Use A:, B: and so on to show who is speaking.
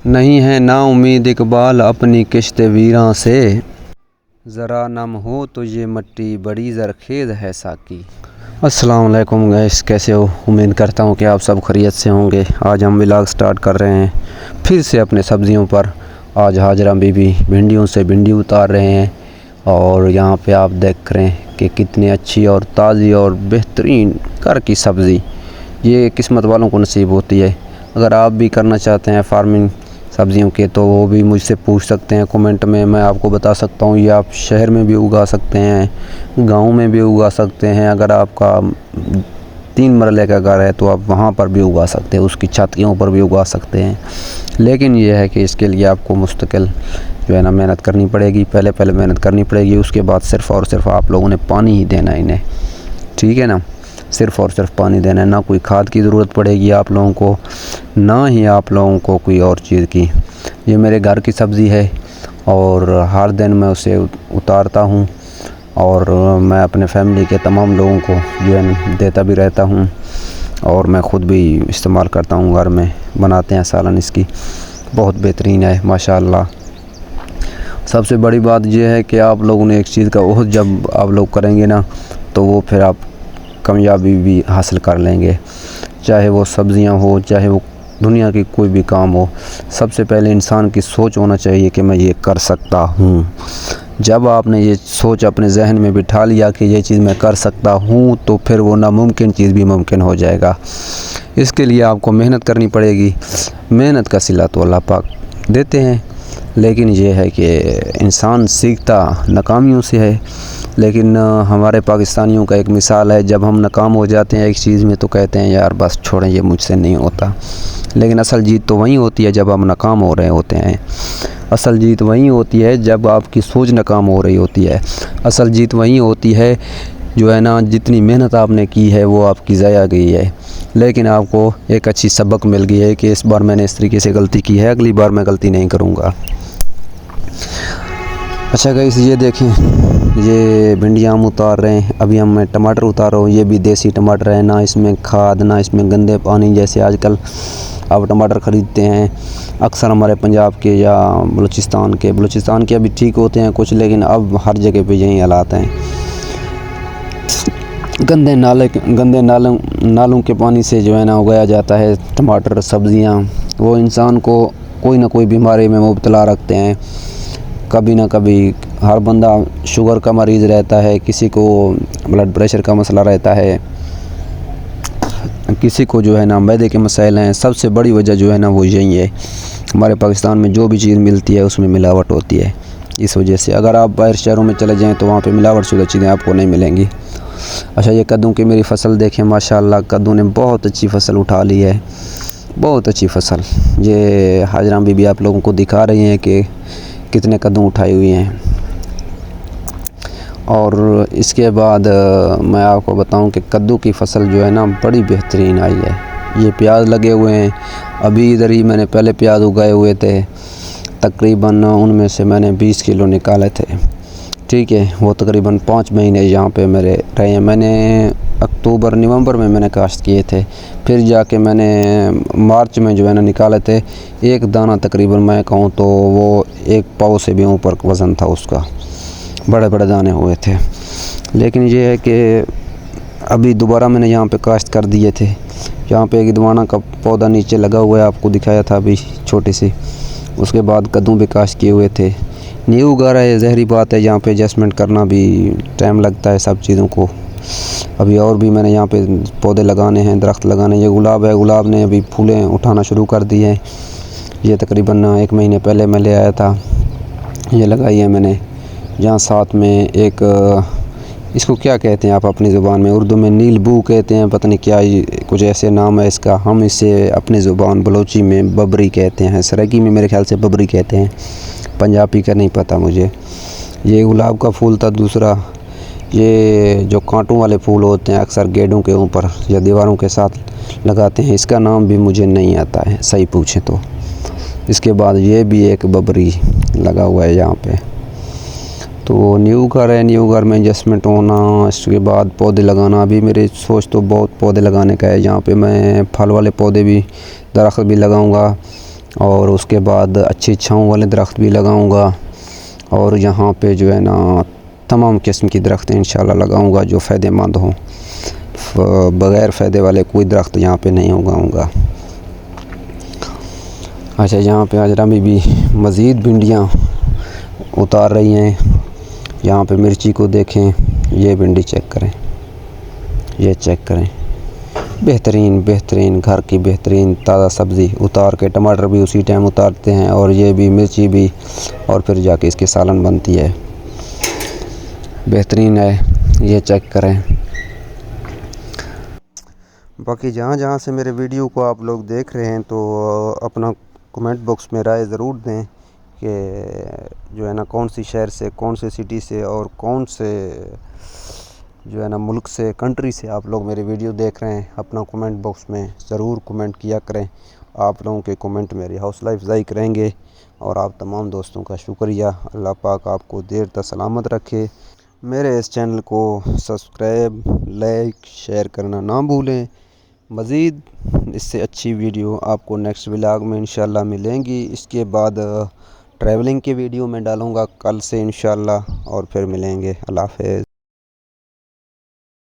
A: नहीं है ना उम्मीद इकबाल अपनी किश्त वीरां से, ज़रा नम हो तो ये मट्टी बड़ी ज़रखेज़ है साकी। अस्सलाम वालेकुम गाइस, कैसे हो? उम्मीद करता हूँ कि आप सब खैरियत से होंगे। आज हम व्लॉग स्टार्ट कर रहे हैं फिर से अपने सब्ज़ियों पर। आज हाजरा बीबी भिंडियों से भिंडी उतार रहे हैं और यहाँ पे आप देख रहे हैं कि कितनी अच्छी और ताज़ी और बेहतरीन घर की सब्ज़ी ये किस्मत वालों को नसीब होती है। अगर आप भी करना चाहते हैं फार्मिंग सब्ज़ियों के तो वो भी मुझसे पूछ सकते हैं कमेंट में, मैं आपको बता सकता हूँ। ये आप शहर में भी उगा सकते हैं, गांव में भी उगा सकते हैं। अगर आपका 3 मरले का घर है तो आप वहाँ पर भी उगा सकते हैं, उसकी छत के ऊपर भी उगा सकते हैं। लेकिन ये है कि इसके लिए आपको मुस्तकिल जो है ना मेहनत करनी पड़ेगी। पहले मेहनत करनी पड़ेगी, उसके बाद सिर्फ़ और सिर्फ आप लोगों ने पानी ही देना है इन्हें, ठीक है ना। सिर्फ़ और सिर्फ पानी देना है, ना कोई खाद की ज़रूरत पड़ेगी आप लोगों को, ना ही आप लोगों को कोई और चीज़ की। ये मेरे घर की सब्ज़ी है और हर दिन मैं उसे उतारता हूँ और मैं अपने फैमिली के तमाम लोगों को जो है देता भी रहता हूँ और मैं ख़ुद भी इस्तेमाल करता हूँ। घर में बनाते हैं सालन इसकी, बहुत बेहतरीन है माशाअल्लाह। सबसे बड़ी बात यह है कि आप लोगों ने एक चीज़ का ओहद जब आप लोग करेंगे ना तो वो फिर आप कामयाबी भी हासिल कर लेंगे। चाहे वो सब्ज़ियां हो, चाहे वो दुनिया की कोई भी काम हो, सबसे पहले इंसान की सोच होना चाहिए कि मैं ये कर सकता हूँ। जब आपने ये सोच अपने जहन में बिठा लिया कि ये चीज़ मैं कर सकता हूँ तो फिर वो नामुमकिन चीज़ भी मुमकिन हो जाएगा। इसके लिए आपको मेहनत करनी पड़ेगी। मेहनत का सिला तो अल्लाह पाक देते हैं, लेकिन ये है कि इंसान सीखता नाकामियों से है। लेकिन हमारे पाकिस्तानियों का एक मिसाल है, जब हम नाकाम हो जाते हैं एक चीज़ में तो कहते हैं यार बस छोड़ें, ये मुझसे नहीं होता। लेकिन असल जीत तो वहीं होती है जब हम नाकाम हो रहे होते हैं। असल जीत वहीं होती है जब आपकी सोच नाकाम हो रही होती है। असल जीत वहीं होती है जो है ना, जितनी मेहनत आपने की है वो आपकी ज़ाया गई है, लेकिन आपको एक अच्छी सबक मिल गई है कि इस बार मैंने इस तरीके से गलती की है, अगली बार मैं गलती नहीं करूँगा। अच्छा गाइस, ये देखें, ये भिंडियाँ हम उतार रहे हैं। अभी मैं टमाटर उतार रहा हूँ, ये भी देसी टमाटर है, ना इसमें खाद ना इसमें गंदे पानी जैसे आजकल आप टमाटर ख़रीदते हैं अक्सर हमारे पंजाब के या बलूचिस्तान के अभी ठीक होते हैं कुछ, लेकिन अब हर जगह पे यही हालात हैं। गंदे नालों के पानी से जो है ना उगाया जाता है टमाटर सब्ज़ियाँ। वो इंसान को कोई ना कोई बीमारी में मुब्तला रखते हैं। कभी ना कभी हर बंदा शुगर का मरीज़ रहता है, किसी को ब्लड प्रेशर का मसला रहता है, किसी को जो है ना मैदे के मसाइल हैं। सबसे बड़ी वजह जो है ना वो यही है, हमारे पाकिस्तान में जो भी चीज़ मिलती है उसमें मिलावट होती है। इस वजह से अगर आप बाहर शहरों में चले जाएँ तो वहाँ पे मिलावट शुदा चीज़ें आपको नहीं मिलेंगी। अच्छा, ये कद्दू की मेरी फ़सल देखें, माशाल्लाह कद्दू ने बहुत अच्छी फ़सल उठा ली है, बहुत अच्छी फ़सल। ये हाजरा बीबी आप लोगों को दिखा रही हैं कि कितने कद्दू उठाए हुए हैं। और इसके बाद मैं आपको बताऊं कि कद्दू की फ़सल जो है ना बड़ी बेहतरीन आई है। ये प्याज लगे हुए हैं, अभी इधर ही मैंने पहले प्याज उगाए हुए थे, तकरीबन उनमें से मैंने 20 किलो निकाले थे, ठीक है। वो तकरीबन 5 महीने यहाँ पे मेरे रहे हैं। मैंने अक्टूबर नवंबर में मैंने काश्त किए थे, फिर जाके मैंने मार्च में जो है ना निकाले थे। एक दाना तकरीबन मैं कहूँ तो वो 1 पाव से भी ऊपर वज़न था उसका, बड़े बड़े दाने हुए थे। लेकिन ये है कि अभी दोबारा मैंने यहाँ पे काश्त कर दिए थे। यहाँ पे एक दवाना का पौधा नीचे लगा हुआ है, आपको दिखाया था अभी छोटी सी। उसके बाद कद्दू भी काश्त किए हुए थे। न्यू उगा रहा है, ज़हरी बात है, यहाँ पे एडजस्टमेंट करना भी टाइम लगता है सब चीज़ों को। अभी और भी मैंने यहाँ पे पौधे लगाने हैं, दरख्त लगाने। ये गुलाब है, गुलाब ने अभी फूलें उठाना शुरू कर दी है। ये तकरीबन 1 महीने पहले मैं ले आया था, ये लगाई है मैंने। यहाँ साथ में एक इसको क्या कहते हैं आप अपनी ज़ुबान में, उर्दू में नीलबू कहते हैं, पता नहीं क्या कुछ ऐसे नाम है इसका। हम इसे अपनी ज़ुबान बलोची में बबरी कहते हैं, सराइकी में मेरे ख्याल से बबरी कहते हैं, पंजाबी का नहीं पता मुझे। ये गुलाब का फूल था। दूसरा ये जो कांटों वाले फूल होते हैं अक्सर गेटों के ऊपर या दीवारों के साथ लगाते हैं, इसका नाम भी मुझे नहीं आता है सही पूछें तो। इसके बाद ये भी एक बबरी लगा हुआ है यहाँ पे। तो न्यू घर है, न्यू घर में एडजस्टमेंट होना, इसके बाद पौधे लगाना। अभी मेरी सोच तो बहुत पौधे लगाने का है। यहाँ पे मैं फल वाले पौधे भी, दरख्त भी लगाऊंगा और उसके बाद अच्छी छाँव वाले दरख्त भी लगाऊंगा। और यहाँ पे जो है ना तमाम किस्म की दरख्त इंशाल्लाह लगाऊंगा जो फ़ायदेमंद हों। बग़ैर फ़ायदे वाले कोई दरख्त यहाँ पे नहीं उगाऊंगा। अच्छा, यहाँ पे हाजरा में भी मज़ीद भिंडियाँ उतार रही हैं। यहाँ पे मिर्ची को देखें, ये भिंडी चेक करें, ये चेक करें, बेहतरीन घर की बेहतरीन ताज़ा सब्ज़ी उतार के। टमाटर भी उसी टाइम उतारते हैं और ये भी मिर्ची भी, और फिर जाके इसकी सालन बनती है, बेहतरीन है। ये चेक करें। बाकी जहाँ जहाँ से मेरे वीडियो को आप लोग देख रहे हैं तो अपना कमेंट बॉक्स में राय ज़रूर दें कि जो है ना कौन सी शहर से, कौन से सिटी से और कौन से जो है ना मुल्क से, कंट्री से आप लोग मेरे वीडियो देख रहे हैं। अपना कमेंट बॉक्स में ज़रूर कमेंट किया करें। आप लोगों के कमेंट मेरी हौसला अफजाई करेंगे। और आप तमाम दोस्तों का शुक्रिया। अल्लाह पाक आपको देर तक सलामत रखे। मेरे इस चैनल को सब्सक्राइब, लाइक, शेयर करना ना भूलें। मज़ीद इससे अच्छी वीडियो आपको नेक्स्ट व्लॉग में इंशाल्लाह मिलेंगी। इसके बाद ट्रैवलिंग की वीडियो में डालूँगा कल से इंशाल्लाह। और फिर मिलेंगे। अल्लाह हाफ़िज़।